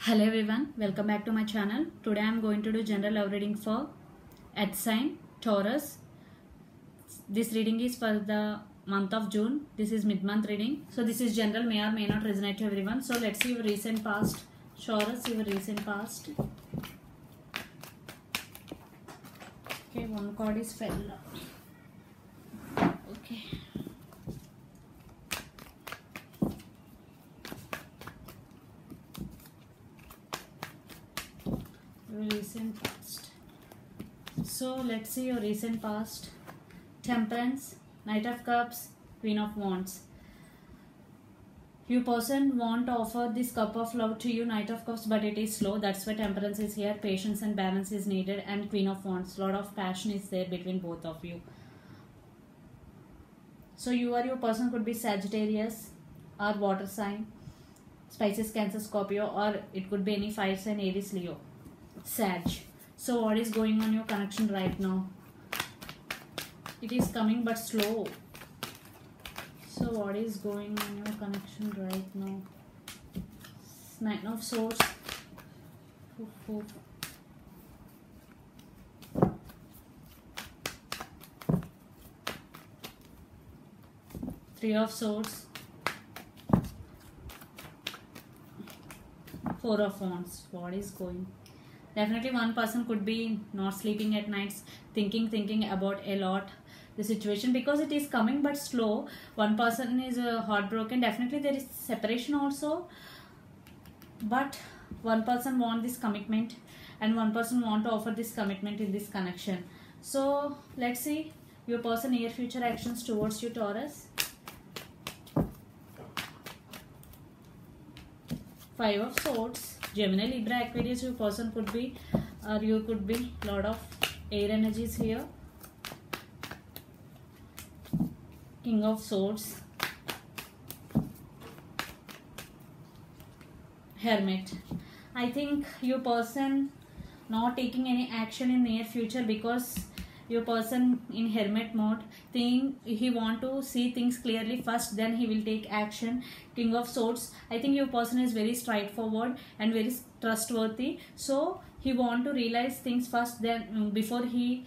Hello everyone, welcome back to my channel. Today I am going to do general love reading for Earth sign Taurus. This reading is for the month of June. This is mid-month reading. So this is general, may or may not resonate to everyone. So let's see your recent past. Taurus, your recent past. Okay, one card is fell. Okay. Recent past. So let's see your recent past. Temperance, Knight of Cups, Queen of Wands. Your person want to offer this cup of love to you, Knight of Cups, but it is slow. That's why Temperance is here. Patience and balance is needed, and Queen of Wands. Lot of passion is there between both of you. So you or your person could be Sagittarius or water sign, Pisces, Cancer, Scorpio, or it could be any fire sign, Aries, Leo. Sag. So what is going on your connection right now? It is coming but slow. So what is going on your connection right now? Nine of Swords. Three of Swords. Four of Wands. What is going? Definitely one person could be not sleeping at nights, thinking about a lot the situation, because it is coming but slow. One person is heartbroken. Definitely there is separation also, but one person want this commitment and one person want to offer this commitment in this connection. So let's see your person near future actions towards you, Taurus. Five of Swords. Gemini, Libra, Aquarius, your person could be, or you could be, lot of air energies here. King of Swords. Hermit. I think your person not taking any action in near future, because your person in hermit mode, think he want to see things clearly first, then he will take action. King of Swords. I think your person is very straightforward and very trustworthy, so he want to realize things first, then before he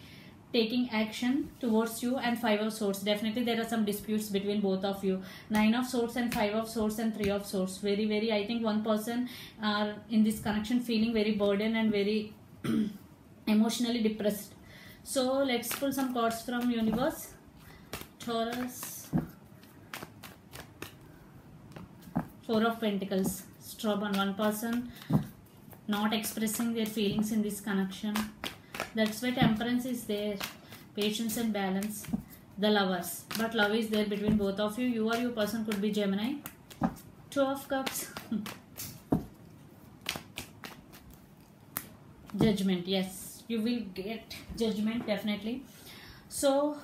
taking action towards you. And Five of Swords. Definitely there are some disputes between both of you. Nine of Swords and Five of Swords and Three of Swords. Very I think one person are in this connection feeling very burdened and very emotionally depressed. So let's pull some cards from universe. Taurus. Four of Pentacles. Stubborn. One person not expressing their feelings in this connection. That's why Temperance is there. Patience and balance. The Lovers. But love is there between both of you. You or your person could be Gemini. Two of Cups. Judgment. Yes. You will get judgment definitely. So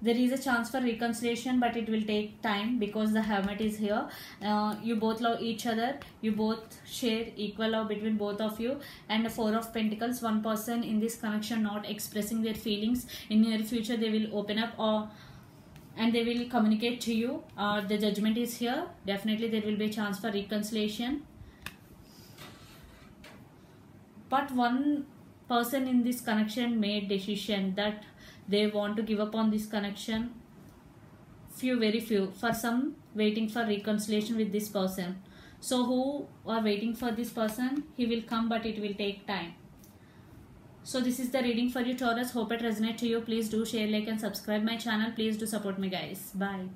there is a chance for reconciliation, but it will take time because the Hermit is here. You both love each other. You both share equal love between both of you. And the Four of Pentacles, one person in this connection not expressing their feelings. In near future they will open up, and they will communicate to you. The Judgment is here. Definitely there will be a chance for reconciliation. But one person in this connection made decision that they want to give up on this connection. Very few. For some waiting for reconciliation with this person. So who are waiting for this person? He will come, but it will take time. So this is the reading for you, Taurus. Hope it resonates to you. Please do share, like and subscribe my channel. Please do support me, guys. Bye.